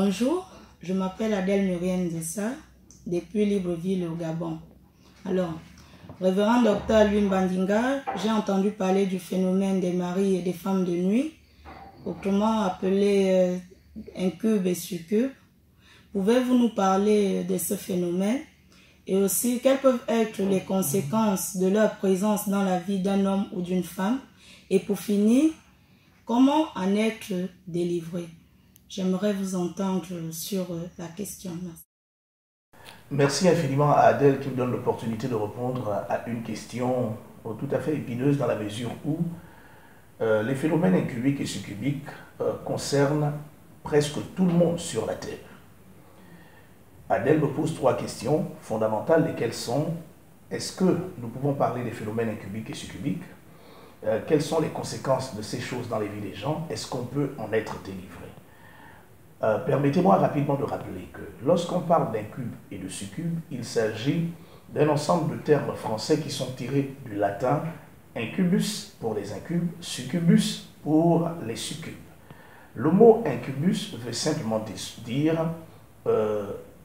Bonjour, je m'appelle Adèle Murienne Dessa, depuis Libreville au Gabon. Alors, révérend docteur Alvin Bandinga, j'ai entendu parler du phénomène des maris et des femmes de nuit, autrement appelé incube et succube. Pouvez-vous nous parler de ce phénomène et aussi quelles peuvent être les conséquences de leur présence dans la vie d'un homme ou d'une femme? Et pour finir, comment en être délivré? J'aimerais vous entendre sur la question. Merci infiniment à Adèle qui me donne l'opportunité de répondre à une question tout à fait épineuse dans la mesure où les phénomènes incubiques et succubiques concernent presque tout le monde sur la Terre. Adèle me pose 3 questions fondamentales, lesquelles sont: est-ce que nous pouvons parler des phénomènes incubiques et succubiques? Quelles sont les conséquences de ces choses dans les vies des gens? Est-ce qu'on peut en être délivré? Permettez-moi rapidement de rappeler que lorsqu'on parle d'incube et de succube, il s'agit d'un ensemble de termes français qui sont tirés du latin incubus pour les incubes, succubus pour les succubes. Le mot incubus veut simplement dire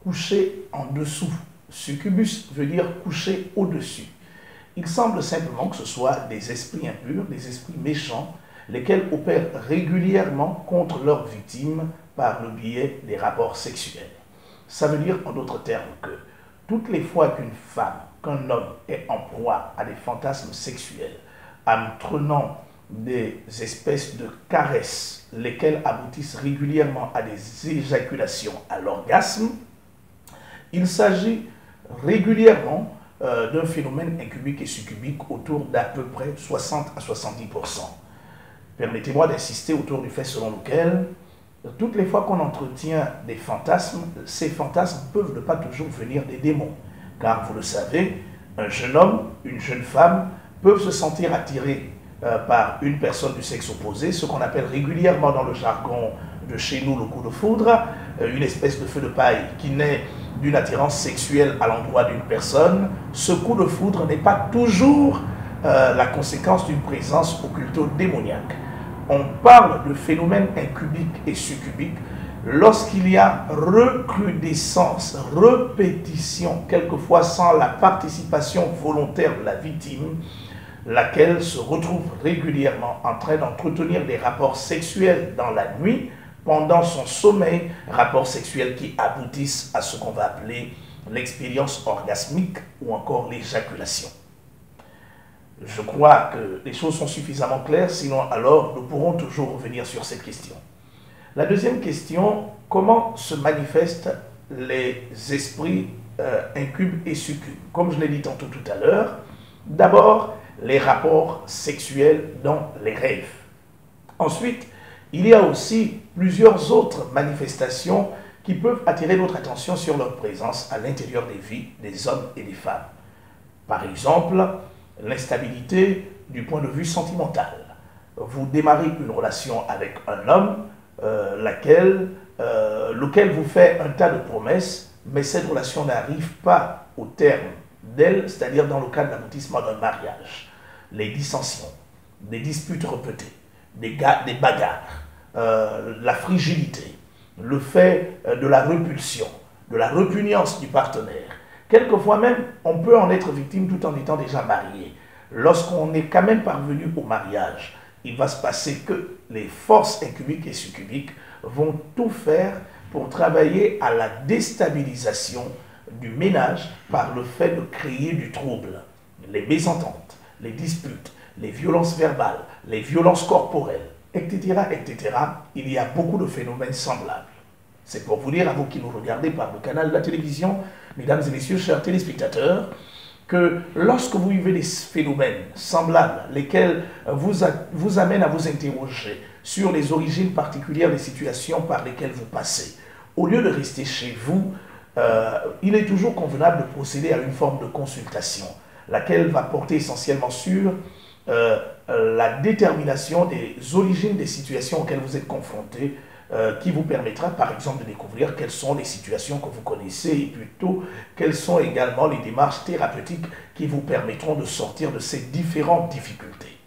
coucher en dessous. Succubus veut dire coucher au-dessus. Il semble simplement que ce soit des esprits impurs, des esprits méchants, lesquels opèrent régulièrement contre leurs victimes par le biais des rapports sexuels. Ça veut dire en d'autres termes que toutes les fois qu'une femme, qu'un homme est en proie à des fantasmes sexuels, entraînant des espèces de caresses, lesquelles aboutissent régulièrement à des éjaculations à l'orgasme, il s'agit régulièrement d'un phénomène incubique et succubique autour d'à peu près 60 à 70%. Permettez-moi d'insister autour du fait selon lequel, toutes les fois qu'on entretient des fantasmes, ces fantasmes peuvent ne pas toujours venir des démons. Car vous le savez, un jeune homme, une jeune femme peuvent se sentir attirés par une personne du sexe opposé, ce qu'on appelle régulièrement dans le jargon de chez nous le coup de foudre, une espèce de feu de paille qui naît d'une attirance sexuelle à l'endroit d'une personne. Ce coup de foudre n'est pas toujours la conséquence d'une présence occulto-démoniaque. On parle de phénomènes incubiques et succubiques lorsqu'il y a recrudescence, répétition, quelquefois sans la participation volontaire de la victime, laquelle se retrouve régulièrement en train d'entretenir des rapports sexuels dans la nuit, pendant son sommeil, rapports sexuels qui aboutissent à ce qu'on va appeler l'expérience orgasmique ou encore l'éjaculation. Je crois que les choses sont suffisamment claires, sinon alors nous pourrons toujours revenir sur cette question. La deuxième question, comment se manifestent les esprits incubes et succubes? Comme je l'ai dit tantôt tout à l'heure, d'abord les rapports sexuels dans les rêves. Ensuite, il y a aussi plusieurs autres manifestations qui peuvent attirer notre attention sur leur présence à l'intérieur des vies des hommes et des femmes. Par exemple, l'instabilité du point de vue sentimental. Vous démarrez une relation avec un homme, lequel vous fait un tas de promesses, mais cette relation n'arrive pas au terme d'elle, c'est-à-dire dans le cadre d'aboutissement d'un mariage. Les dissensions, des disputes répétées, des bagarres, la frigidité, le fait de la répulsion, de la répugnance du partenaire. Quelquefois même, on peut en être victime tout en étant déjà marié. Lorsqu'on est quand même parvenu au mariage, il va se passer que les forces incubiques et succubiques vont tout faire pour travailler à la déstabilisation du ménage par le fait de créer du trouble. Les mésententes, les disputes, les violences verbales, les violences corporelles, etc., etc. Il y a beaucoup de phénomènes semblables. C'est pour vous dire, à vous qui nous regardez par le canal de la télévision, mesdames et messieurs, chers téléspectateurs, que lorsque vous vivez des phénomènes semblables, lesquels vous amènent à vous interroger sur les origines particulières des situations par lesquelles vous passez, au lieu de rester chez vous, il est toujours convenable de procéder à une forme de consultation, laquelle va porter essentiellement sur la détermination des origines des situations auxquelles vous êtes confrontés, qui vous permettra par exemple de découvrir quelles sont les situations que vous connaissez et plutôt quelles sont également les démarches thérapeutiques qui vous permettront de sortir de ces différentes difficultés.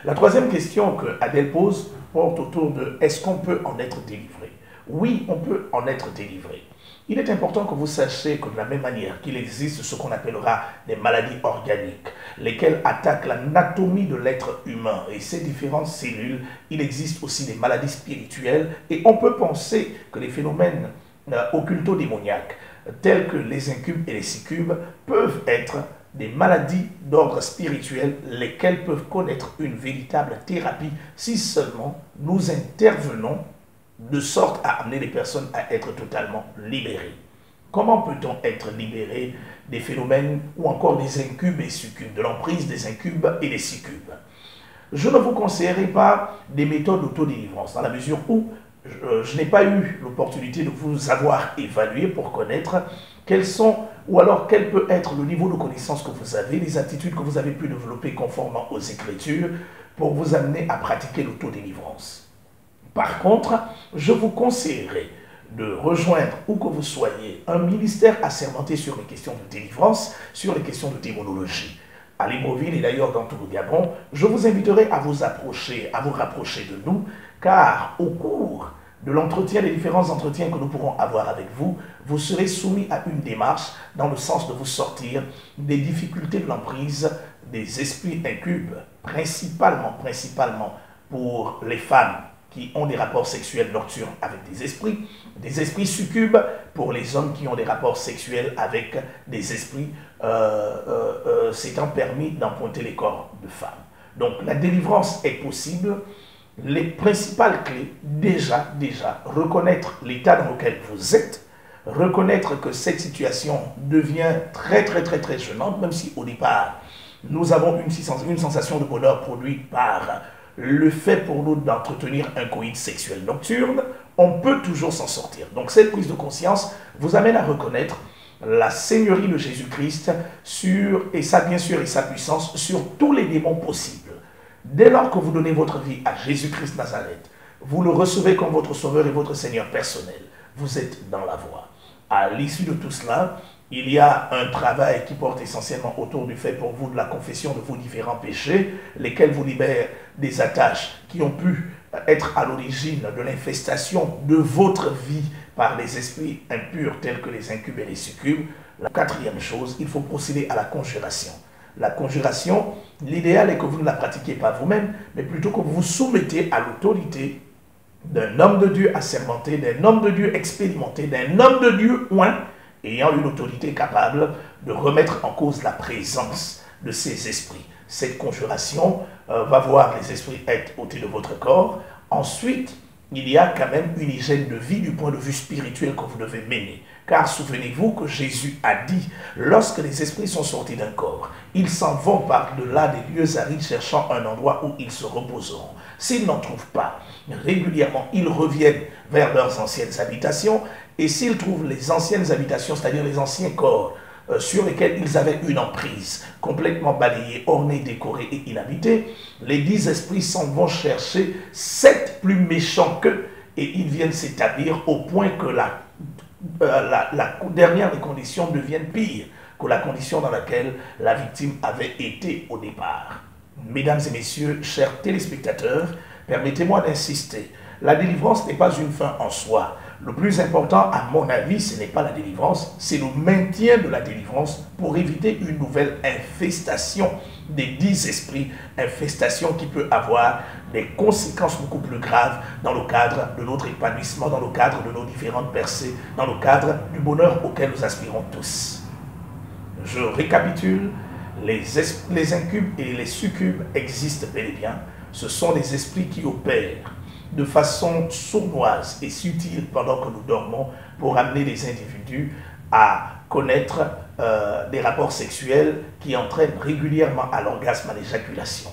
La troisième question que Adèle pose porte autour de est-ce qu'on peut en être délivré? Oui, on peut en être délivré. Il est important que vous sachiez que de la même manière qu'il existe ce qu'on appellera des maladies organiques, lesquelles attaquent l'anatomie de l'être humain et ses différentes cellules, il existe aussi des maladies spirituelles et on peut penser que les phénomènes occulto-démoniaques tels que les incubes et les succubes peuvent être des maladies d'ordre spirituel, lesquelles peuvent connaître une véritable thérapie si seulement nous intervenons de sorte à amener les personnes à être totalement libérées. Comment peut-on être libéré des phénomènes ou encore des incubes et succubes, de l'emprise des incubes et des succubes? Je ne vous conseillerai pas des méthodes d'autodélivrance, dans la mesure où je n'ai pas eu l'opportunité de vous avoir évalué pour connaître quels sont, ou alors quel peut être le niveau de connaissance que vous avez, les attitudes que vous avez pu développer conformément aux Écritures pour vous amener à pratiquer l'autodélivrance. Par contre, je vous conseillerais de rejoindre, où que vous soyez, un ministère assermenté sur les questions de délivrance, sur les questions de démonologie. À Libreville et d'ailleurs dans tout le Gabon, je vous inviterai à vous approcher, à vous rapprocher de nous, car au cours de l'entretien, des différents entretiens que nous pourrons avoir avec vous, vous serez soumis à une démarche dans le sens de vous sortir des difficultés de l'emprise des esprits incubes, principalement pour les femmes qui ont des rapports sexuels nocturnes avec des esprits succubes pour les hommes qui ont des rapports sexuels avec des esprits s'étant permis d'emprunter les corps de femmes. Donc la délivrance est possible. Les principales clés, déjà, reconnaître l'état dans lequel vous êtes, reconnaître que cette situation devient très gênante, même si au départ, nous avons une sensation de bonheur produite par le fait pour nous d'entretenir un coït sexuel nocturne, on peut toujours s'en sortir. Donc cette prise de conscience vous amène à reconnaître la seigneurie de Jésus-Christ et sa puissance sur tous les démons possibles. Dès lors que vous donnez votre vie à Jésus-Christ Nazareth, vous le recevez comme votre sauveur et votre Seigneur personnel. Vous êtes dans la voie. À l'issue de tout cela, il y a un travail qui porte essentiellement autour du fait pour vous de la confession de vos différents péchés, lesquels vous libèrent des attaches qui ont pu être à l'origine de l'infestation de votre vie par les esprits impurs tels que les incubes et les succubes. La quatrième chose, il faut procéder à la conjuration. La conjuration, l'idéal est que vous ne la pratiquiez pas vous-même, mais plutôt que vous vous soumettez à l'autorité d'un homme de Dieu assermenté, d'un homme de Dieu expérimenté, d'un homme de Dieu oint, ayant une autorité capable de remettre en cause la présence de ces esprits. Cette conjuration va voir les esprits être ôtés de votre corps. Ensuite, il y a quand même une hygiène de vie du point de vue spirituel que vous devez mener. Car souvenez-vous que Jésus a dit, lorsque les esprits sont sortis d'un corps, ils s'en vont par-delà des lieux arides cherchant un endroit où ils se reposeront. S'ils n'en trouvent pas, régulièrement, ils reviennent vers leurs anciennes habitations. Et s'ils trouvent les anciennes habitations, c'est-à-dire les anciens corps sur lesquels ils avaient une emprise, complètement balayés, ornés, décorés et inhabités, les 10 esprits s'en vont chercher 7 plus méchants qu'eux et ils viennent s'établir au point que la dernière des conditions devienne pire que la condition dans laquelle la victime avait été au départ. Mesdames et messieurs, chers téléspectateurs, permettez-moi d'insister. La délivrance n'est pas une fin en soi. Le plus important, à mon avis, ce n'est pas la délivrance, c'est le maintien de la délivrance pour éviter une nouvelle infestation des 10 esprits, infestation qui peut avoir des conséquences beaucoup plus graves dans le cadre de notre épanouissement, dans le cadre de nos différentes percées, dans le cadre du bonheur auquel nous aspirons tous. Je récapitule, les incubes et les succubes existent bel et bien. Ce sont des esprits qui opèrent de façon sournoise et subtile pendant que nous dormons pour amener les individus à connaître des rapports sexuels qui entraînent régulièrement à l'orgasme, à l'éjaculation.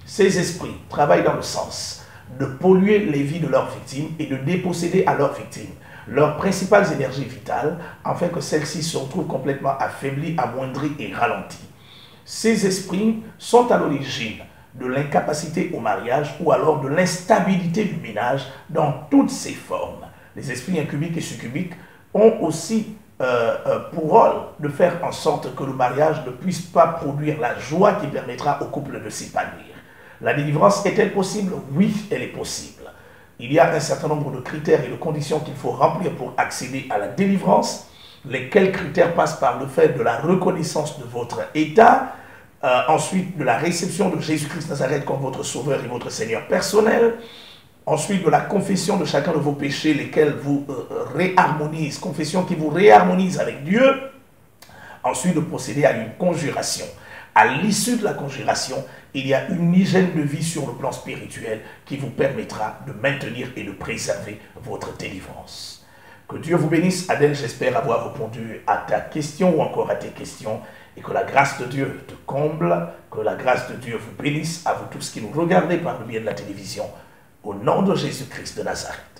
Ces esprits travaillent dans le sens de polluer les vies de leurs victimes et de déposséder à leurs victimes leurs principales énergies vitales afin que celles-ci se retrouvent complètement affaiblies, amoindries et ralenties. Ces esprits sont à l'origine de l'incapacité au mariage ou alors de l'instabilité du ménage dans toutes ses formes. Les esprits incubiques et succubiques ont aussi pour rôle de faire en sorte que le mariage ne puisse pas produire la joie qui permettra au couple de s'épanouir. La délivrance est-elle possible? Oui, elle est possible. il y a un certain nombre de critères et de conditions qu'il faut remplir pour accéder à la délivrance. Lesquels critères passent par le fait de la reconnaissance de votre état, ensuite de la réception de Jésus-Christ Nazareth comme votre sauveur et votre Seigneur personnel, ensuite de la confession de chacun de vos péchés, lesquels vous réharmonisent, confession qui vous réharmonise avec Dieu, ensuite de procéder à une conjuration. À l'issue de la conjuration, il y a une hygiène de vie sur le plan spirituel qui vous permettra de maintenir et de préserver votre délivrance. Que Dieu vous bénisse. Adèle, j'espère avoir répondu à ta question ou encore à tes questions et que la grâce de Dieu te comble, que la grâce de Dieu vous bénisse, à vous tous qui nous regardez par le biais de la télévision, au nom de Jésus-Christ de Nazareth.